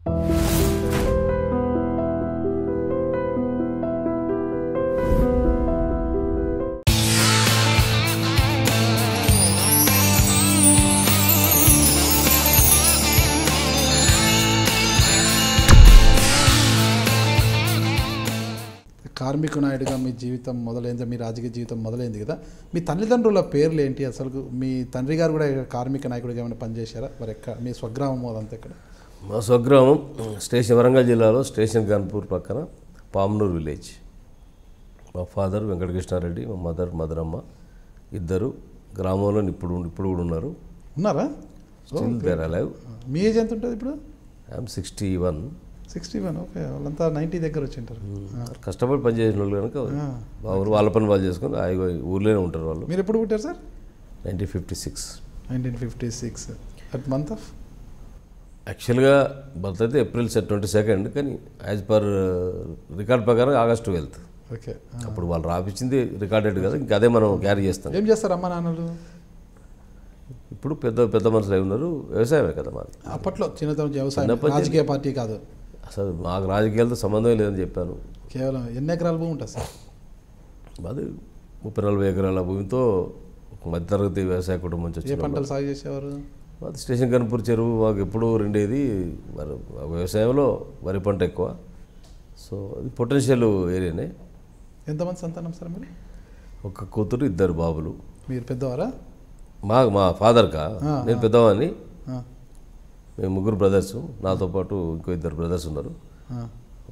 కార్మిక నాయుడుగా మీ జీవితం మొదలైంది, మీ రాజకీయ జీవితం మొదలైంది కదా. మీ తల్లిదండ్రుల పేర్లు ఏంటి? అసలు మీ తండ్రి గారు కూడా కార్మిక నాయకుడిగా ఏమైనా పనిచేశారా? మరి ఎక్కడ మీ స్వగ్రామం అదంతా ఎక్కడ? మా స్వగ్రామం వరంగల్ జిల్లాలో స్టేషన్ గన్పూర్ పక్కన పామనూరు విలేజ్. మా ఫాదర్ వెంకటకృష్ణారెడ్డి, మా మదర్ మదరమ్మ ఇద్దరు గ్రామంలో ఇప్పుడు కూడా ఉన్నారు. ఉన్నారా? Still there alive. మీ ఏజ్ ఎంత ఉంటుంది ఇప్పుడు? ఐఎమ్ 61. 61. ఓకే, వాళ్ళంతా 90 దగ్గర వచ్చింటారు. కష్టపడి పని చేసిన వాళ్ళు కనుక వాళ్ళ పని వాళ్ళు చేసుకొని ఊర్లోనే ఉంటారు వాళ్ళు. మీరు ఎప్పుడు పుట్టారు సార్? 1956. 1956. At month of? యాక్చువల్గా బర్త్ అయితే April 22, కానీ యాజ్ పర్ రికార్డ్ ప్రకారం August 12. ఓకే, అప్పుడు వాళ్ళు రాపించింది రికార్డెడ్ కదా, ఇంకా అదే మనం క్యారీ చేస్తాం. ఏం చేస్తారు అమ్మ నాన్నలు? ఇప్పుడు పెద్ద పెద్ద మనుషులు అయి ఉన్నారు. వ్యవసాయమే కదా మాది. అప్పట్లో చిన్నతనం వ్యవసాయం, రాజకీయ పార్టీ కాదు. అసలు మాకు రాజకీయాలతో సంబంధం లేదని చెప్పాను. కేవలం ఎన్ని ఎకరాల భూమి ఉంటుంది సార్? అది 30-40 ఎకరాల భూమితో ఒక మధ్యతరగతి వ్యవసాయ కుటుంబం నుంచి ఏ పంటలు సాగు చేసేవారు? మాది స్టేషన్ గన్పూర్ చెరువు మాకు ఎప్పుడూ రెండేది. వ్యవసాయంలో వరి పంట ఎక్కువ. సో అది పొటెన్షియల్ ఏరియానే. ఎంతమంది సంతానం సార్ మీరు? ఒక కూతురు, 2 బాబులు. మీరు పెద్దవారా? మా ఫాదర్కా? నేను పెద్దవాడిని. మేము 3 బ్రదర్స్. నాతో పాటు ఇంకో 2 బ్రదర్స్ ఉన్నారు.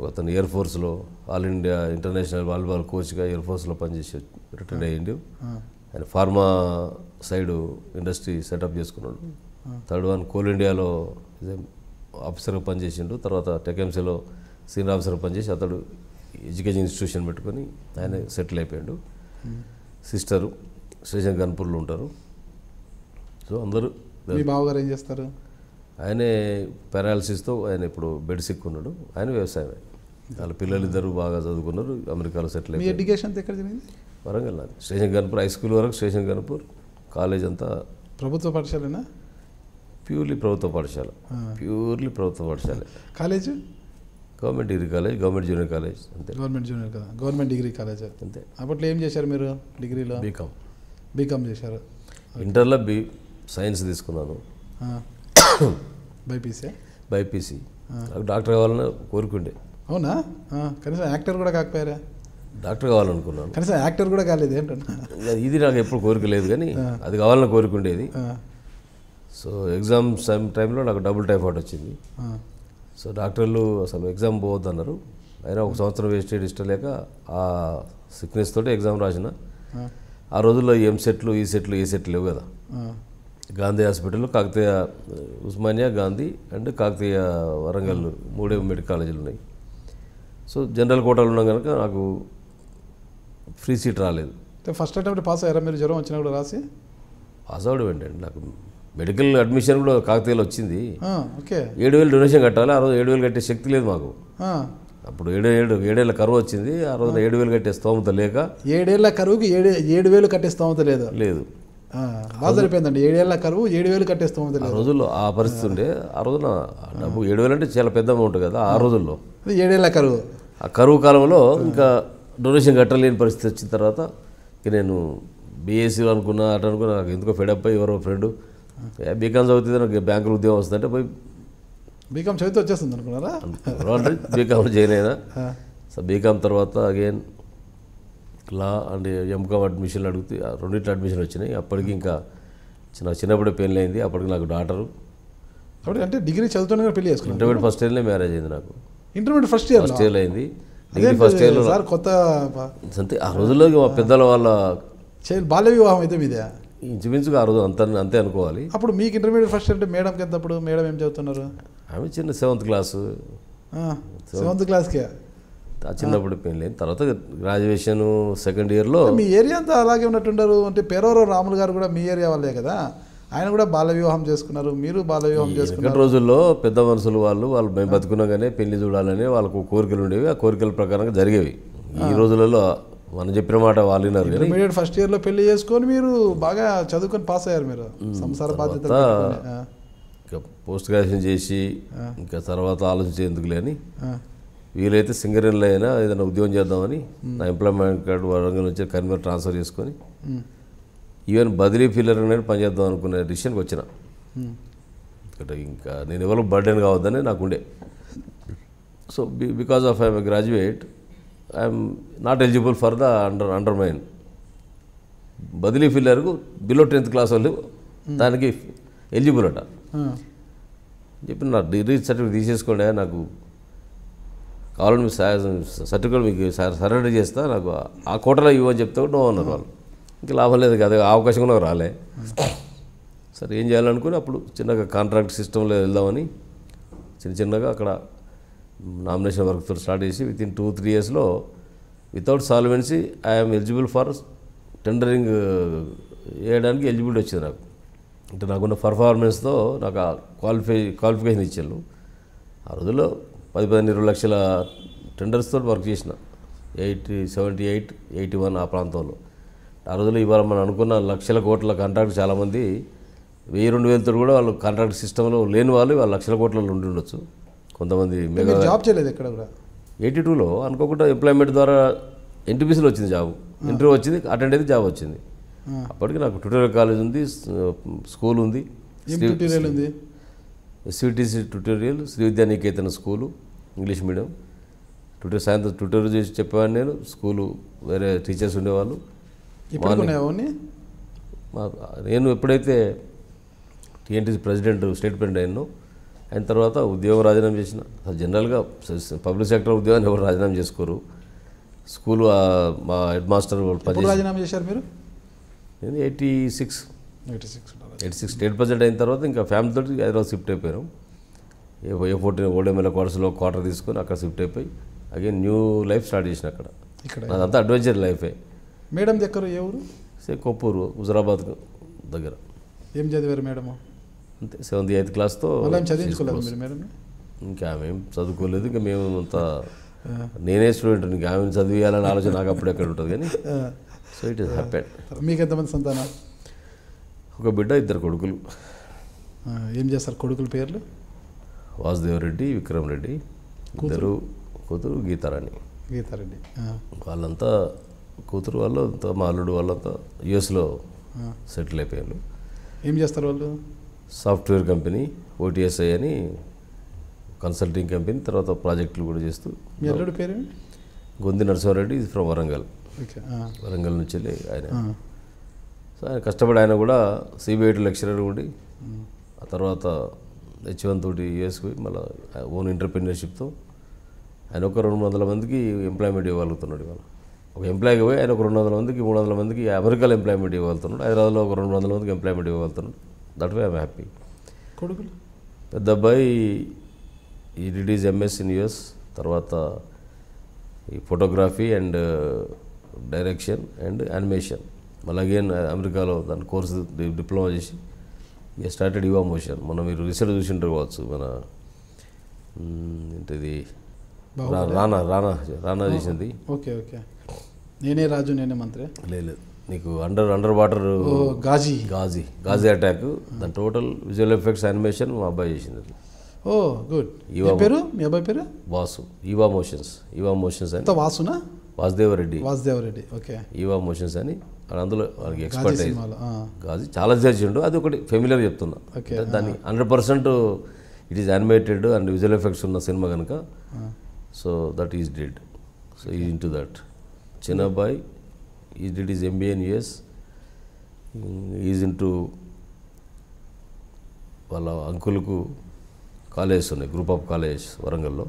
అతను ఎయిర్ ఫోర్స్లో ఆల్ ఇండియా ఇంటర్నేషనల్ వాలీబాల్ కోచ్గా ఎయిర్ ఫోర్స్లో పనిచేసి రిటైర్డ్ అయ్యిండు. ఆయన ఫార్మా సైడ్ ఇండస్ట్రీ సెటప్ చేసుకున్నాడు. 3rd వన్ కోల్ ఇండియాలో ఆఫీసర్గా పనిచేసిండు. తర్వాత టెక్ఎంసీలో సీనియర్ ఆఫీసర్గా పనిచేసి అతడు ఎడ్యుకేషన్ ఇన్స్టిట్యూషన్ పెట్టుకొని ఆయన సెటిల్ అయిపోయాడు. సిస్టరు స్టేషన్ గన్పూర్లో ఉంటారు. సో అందరూ. మీ బావగారు ఏం చేస్తారు? ఆయనే పారాలసిస్తో ఆయన ఇప్పుడు బెడ్ సిక్కున్నాడు. ఆయన వ్యవసాయమే. వాళ్ళ పిల్లలు 2 బాగా చదువుకున్నారు, అమెరికాలో సెటిల్ అయ్యారు. మీ ఎడ్యుకేషన్ ఎక్కడ జరిగింది? Warangal. Station Ghanpur high school వరకు స్టేషన్ గన్పూర్. కాలేజ్ అంతా ప్రభుత్వ పాఠశాలనా? ప్యూర్లీ ప్రభుత్వ పాఠశాల. ప్యూర్లీ ప్రభుత్వ పాఠశాల. College government degree college, government junior college అంతే. గవర్నమెంట్ జూనియర్ కదా, గవర్నమెంట్ డిగ్రీ కాలేజ్ అంతే. అప్పట్లో ఏం చేశారు మీరు డిగ్రీలో? బీకామ్ చేశారు. ఇంటర్లో సైన్స్ తీసుకున్నాను. బైపీసీ. నాకు డాక్టర్ కావాలని కోరుకుండే. అవునా? కనీసం యాక్టర్ కూడా కాకపోయారా? డాక్టర్ కావాలనుకున్నాను, కనీసం యాక్టర్ కూడా కాలేదు ఏంటన్నా? ఇది నాకు ఎప్పుడు కోరిక లేదు, కానీ అది కావాలని కోరుకుండేది. సో ఎగ్జామ్ టైంలో నాకు డబుల్ టైఫాయిడ్ వచ్చింది. సో డాక్టర్లు అసలు ఎగ్జామ్ పోవద్దు అన్నారు. అయినా 1 సంవత్సరం వేస్టేజ్ ఇష్టం లేక ఆ సిక్నెస్ తోటి ఎగ్జామ్ రాసిన. ఆ రోజుల్లో ఎంసెట్లు, ఈసెట్లు, ఏసెట్లు లేవు కదా. గాంధీ హాస్పిటల్లో కాకతీయ, ఉస్మానియా, గాంధీ అండ్ కాకతీయ వరంగల్ 3 మెడికల్ కాలేజీలు ఉన్నాయి. సో జనరల్ కోటాలు ఉన్నాం కనుక నాకు ఫ్రీ సీట్ రాలేదు. ఫస్ట్ అటెంప్ట్ పాస్ అయ్యారా మీరు? జ్వరం వచ్చినా కూడా రాసి పాస్ అవ్వడం ఏంటండి, నాకు మెడికల్ అడ్మిషన్ కూడా కాకతీయలో వచ్చింది. ఓకే, 7,000 డొనేషన్ కట్టాలి. ఆ రోజు 7,000 కట్టే శక్తి లేదు మాకు. అప్పుడు 7 ఏళ్ల కరువు వచ్చింది. ఆ రోజున 7,000 కట్టే స్తోమత లేక. 7 ఏళ్ల కరువుకి 7,000 కట్టే స్తోమత లేదు. బాగా సరిపోయిందండి. 7 ఏళ్ల కరువు 7,000 కట్టే స్తోమత లేదు. ఆ రోజుల్లో ఆ పరిస్థితి ఉండే. ఆ రోజున డబ్బు 7,000 అంటే చాలా పెద్ద అమౌంట్ కదా ఆ రోజుల్లో. 7 ఏళ్ల కరువు. ఆ కరువు కాలంలో ఇంకా డొనేషన్ కట్టలేని పరిస్థితి వచ్చిన తర్వాత ఇక నేను బీఎస్సీ అనుకున్నా, అటు అనుకున్నా. నాకు ఎందుకో ఫెడప్ అయ్యి ఎవరో ఫ్రెండ్ బీకామ్ చదివితే నాకు బ్యాంకులో ఉద్యోగం వస్తుందంటే పోయి బీకామ్ చదివితే వచ్చేస్తుంది అనుకున్నారా? బీకామ్ జాయిన్ అయినా. సో బీకామ్ తర్వాత అగైన్ లా అండ్ ఎంకామ్ అడ్మిషన్లు అడిగితే 2 అడ్మిషన్లు వచ్చినాయి. అప్పటికి ఇంకా చిన్నప్పుడే పెళ్ళి అయింది. అప్పటికి నాకు డాటరు. అంటే డిగ్రీ చదువుతున్నా పెళ్లి చేసుకున్నాను. ఇంటర్మీడియట్ ఫస్ట్ ఇయర్లో మ్యారేజ్ అయింది నాకు. ఇంటర్మీడియట్ ఫస్ట్ ఇయర్ అయింది. డిగ్రీ ఫస్ట్ ఇయర్లో కొత్త అంతే. ఆ రోజుల్లో మా పెద్దల వాళ్ళ బాల్య వివాహం అయితే మీదే ఇంచుమించుగా ఆ రోజు అంతే అనుకోవాలి. అప్పుడు మీకు ఇంటర్మీడియట్ ఫస్ట్ ఇయర్ అంటే మేడంకి ఎంత? అప్పుడు మేడం ఏం చదువుతున్నారు? ఆమె చిన్న 7th క్లాసు. 7th క్లాస్కే చిన్నప్పుడు పెళ్ళి. తర్వాత గ్రాడ్యుయేషన్ 2nd ఇయర్లో. మీ ఏరియా అంతా అలాగే ఉన్నట్టుంటారు. అంటే పేరవరం రాములు గారు కూడా మీ ఏరియా వాళ్ళే కదా, ఆయన కూడా బాల వివాహం చేసుకున్నారు, మీరు బాల వివాహం చేసుకున్నారు. రోజుల్లో పెద్ద మనుషులు వాళ్ళు మేము బతుకున్నాగానే పెళ్లి చూడాలని వాళ్ళకు కోరికలు ఉండేవి. ఆ కోరికల ప్రకారంగా జరిగేవి. ఈ రోజులలో మనం చెప్పిన మాట వాళ్ళు విన్నారు. ఇంటర్మీడియట్ ఫస్ట్ ఇయర్లో పెళ్లి చేసుకొని మీరు బాగా చదువుకొని పాస్ అయ్యారు. మీరు సంసార బాధ్యత ఇంకా పోస్ట్ గ్రాడ్యుయేషన్ చేసి ఇంకా తర్వాత ఆలోచించేందుకులే అని వీలైతే సింగరేణిలో అయినా ఏదైనా ఉద్యోగం చేద్దామని నా ఎంప్లాయ్మెంట్ కార్డు వరంగల్ నుంచి కన్వీనర్ ట్రాన్స్ఫర్ చేసుకొని ఈవెన్ బదిలీ ఫీలర్ అనేది పనిచేద్దాం అనుకునే డిసిషన్కి వచ్చిన. ఎందుకంటే ఇంకా నేను ఎవరు బర్డెన్ కావద్దని నాకుండే. So because of I'm graduate I'm not eligible for the under mine బదిలీ ఫిల్లర్కు బిలో 10th క్లాస్ వాళ్ళు దానికి ఎలిజిబుల్ అట చెప్పి నా డిగ్రీ సర్టిఫికేట్ తీసేసుకోండి, నాకు కావాలని మీ సర్టిఫికేట్ మీకు సరెండర్ చేస్తా, నాకు ఆ కోటలో ఇవ్వని చెప్తే కూడా నో అన్నారు వాళ్ళు. ఇంకా లాభం లేదు కదా, అవకాశం కూడా రాలే. సరే ఏం చేయాలనుకుని అప్పుడు చిన్నగా కాంట్రాక్ట్ సిస్టంలో వెళ్దామని చిన్నగా అక్కడ నామినేషన్ వర్క్తో స్టార్ట్ చేసి వితిన్ 2-3 yearsలో without solvency I'm eligible for tendering వేయడానికి ఎలిజిబిలిటీ వచ్చింది నాకు. అంటే నాకున్న పర్ఫార్మెన్స్తో నాకు క్వాలిఫికేషన్ ఇచ్చారు. ఆ రోజుల్లో 10-20 లక్షల టెండర్స్తో వర్క్ చేసిన 78, 81 ఆ ప్రాంతంలో. ఆ రోజుల్లో ఇవాళ మనం అనుకున్న లక్షల కోట్ల కాంట్రాక్ట్ చాలామంది 1000-2000తో కూడా వాళ్ళు కాంట్రాక్ట్ సిస్టంలో లేని వాళ్ళు లక్షల కోట్లలో ఉండి ఉండొచ్చు. కొంతమంది జాబ్ చేయలేదు ఎక్కడ కూడా. 82లో అనుకోకుండా ఎంప్లాయ్మెంట్ ద్వారా ఎన్టీపీసీలో వచ్చింది జాబ్, ఇంటర్వ్యూ వచ్చింది, అటెండ్ అయితే జాబ్ వచ్చింది. అప్పటికి నాకు ట్యూటోరియల్ కాలేజ్ ఉంది, స్కూల్ ఉంది, ఎస్విటిసి ట్యూటోరియల్, శ్రీ విద్యా నికేతన స్కూలు, ఇంగ్లీష్ మీడియం. సాయంత్రం ట్యూటోరియల్ చేసి చెప్పేవాడిని నేను. స్కూలు వేరే టీచర్స్ ఉండేవాళ్ళు. నేను ఎప్పుడైతే టీఎన్టీసీ ప్రెసిడెంట్, స్టేట్ ప్రెసిడెంట్ అయిన తర్వాత ఉద్యోగం రాజీనామా చేసిన. జనరల్గా పబ్లిక్ సెక్టర్ ఉద్యోగాన్ని ఎవరు రాజీనామా చేసుకోరు. స్కూలు మా హెడ్ మాస్టర్ రాజీనామా చేశారు మీరు? నేను 86 స్టేట్ ప్రెసిడెంట్ అయిన తర్వాత ఇంకా ఫ్యామిలీతో హైదరాబాద్ షిఫ్ట్ అయిపోయాను. A14 ఓల్డ్ ఎమ్మెల్యే క్వార్టర్స్లో క్వార్టర్ తీసుకొని అక్కడ షిఫ్ట్ అయిపోయి అగైన్ న్యూ లైఫ్ స్టార్ట్ చేసిన అక్కడ. అదంతా అడ్వెంచర్ లైఫే. మేడం దగ్గర ఏ ఊరు? కొప్పూరు, హుజరాబాద్ దగ్గర. ఏం చదివారు మేడము? అంతే 7th, 8th క్లాస్తో చదివించుకోలేదు మీరు మేడం? ఇంకా ఆమె ఏం చదువుకోలేదు. ఇంకా మేము అంతా నేనే స్టూడెంట్, ఇంకా ఆమెను చదివేయాలని ఆలోచన నాకు అప్పుడు ఎక్కడ ఉంటుంది. కానీ సో ఇట్ ఈస్ హ్యాపెండ్. మీకు ఎంతమంది సంతానం? ఒక బిడ్డ, 2 కొడుకులు. ఏం చేస్తారు కొడుకుల పేర్లు? వాసుదేవరెడ్డి, విక్రమ్ రెడ్డి. 2 కూతురు గీతారాణి. వాళ్ళంతా కూతురు వాళ్ళంతా, మా అల్లుడు వాళ్ళంతా యుఎస్లో సెటిల్ అయిపోయారు. ఏం చేస్తారు వాళ్ళు? సాఫ్ట్వేర్ కంపెనీ OTSI అని కన్సల్టింగ్ కంపెనీ, తర్వాత ప్రాజెక్టులు కూడా చేస్తూ. మీ అల్లుడి పేరు? గొంది నరసింహారెడ్డి, ఫ్రమ్ వరంగల్. వరంగల్ నుంచి వెళ్ళి ఆయన. సో ఆయన కష్టపడి ఆయన కూడా CBIT లెక్చరర్ ఉండి ఆ తర్వాత H1 తోటి యూఎస్కి పోయి మళ్ళీ ఓన్ ఎంటర్ప్రెన్యూర్షిప్తో ఆయన ఒక 200 మందికి ఎంప్లాయ్మెంట్ ఇవ్వగలుగుతున్నాడు. ఇవాళ ఒక ఎంప్లాయీకి పోయి ఆయన ఒక 200 మందికి 300 మందికి అమెరికాలో ఎంప్లాయ్మెంట్ ఇవ్వగలుగుతున్నాడు. హైదరాబాద్లో ఒక 200 మందికి ఎంప్లాయ్మెంట్ ఇవ్వగలుగుతున్నాడు. That way I'm happy. కొడుకులు? పెద్ద అబ్బాయి ఈ did is MS in US, తర్వాత ఈ photography and direction and animation. మళ్ళీ అగైన్ అమెరికాలో దాని కోర్సు డిప్లొమా చేసి స్టార్టెడ్ యువా మోషన్. మనం మీరు రీసెంట్ చూసింటారు కావచ్చు, మన ఏంటిది రానా చేసింది. Okay okay. నేనే రాజు నేనే మంత్రి. లేదు, నీకు అండర్ వాటర్ గాజీ అటాక్, దాని టోటల్ విజువల్ ఎఫెక్ట్స్ యానిమేషన్ మా అబ్బాయి చేసింది. Oh good. పేరు మీ అబ్బాయి పేరు? వాసు. యువా మోషన్స్ అని. వాసునా? వాసుదేవరెడ్డి. ఓకే. యువా మోషన్స్ అని అందులో వాళ్ళకి ఎక్స్పర్ట్ గాజీ చాలా చేసిండు. అది ఒకటి ఫెమిలియర్ చెప్తున్నా. దాన్ని 100% it is animated and visual effects ఉన్న సినిమా కనుక so that is did. So is in to that. చిన్న అబ్బాయి is did is MBA in US. Is in to వాళ్ళ అంకుల్కు కాలేజెస్ ఉన్నాయి, గ్రూప్ ఆఫ్ కాలేజెస్ వరంగల్లో,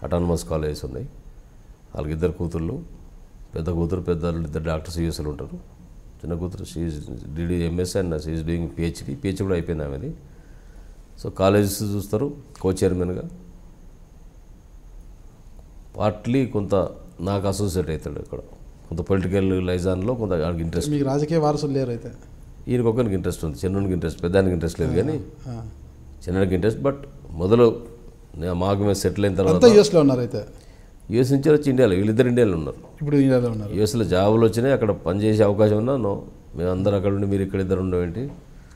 అటానమస్ కాలేజెస్ ఉన్నాయి. వాళ్ళకి 2 కూతుళ్ళు. పెద్ద కూతురు, పెద్ద 2 డాక్టర్స్ USలో ఉంటారు. చిన్న కూతురు she did MS and she doing PhD కూడా అయిపోయింది ఆమెది. సో కాలేజెస్ చూస్తారు, కో-చైర్మన్గా. పార్ట్లీ కొంత నాకు అసోసియేట్ అవుతాడు ఇక్కడ, కొంత పొలిటికల్ లైజాన్లో కొంత ఆయనకి ఇంట్రెస్ట్. మీకు రాజకీయ వారసులు లేరు అయితే? ఈయనకి ఒక్కరికి ఇంట్రెస్ట్ ఉంది, చిన్నకి ఇంట్రెస్ట్, పెద్దానికి ఇంట్రెస్ట్ లేదు. కానీ చిన్నకి ఇంట్రెస్ట్. బట్ మొదలు మాకు మేము సెటిల్ అయిన తర్వాత యూఎస్లో ఉన్నారు అయితే? US నుంచి వచ్చి ఇండియాలో, వీళ్ళిద్దరు ఇండియాలో ఉన్నారు. ఇప్పుడు ఇండియాలో ఉన్నారు. USలో జాబులు వచ్చినాయి, అక్కడ పనిచేసే అవకాశం ఉన్నా మేమందరం అక్కడ ఉండి మీరు ఇక్కడ 2 ఉండేంటి.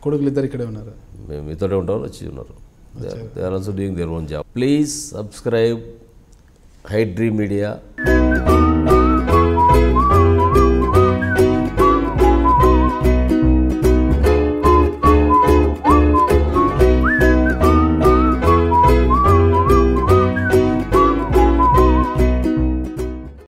కొడుకులు ఇద్దరు ఇక్కడే ఉన్నారు. మేము మీతోనే ఉంటామని వచ్చి ఉన్నారు. They are also doing their own job. Please subscribe High Dream media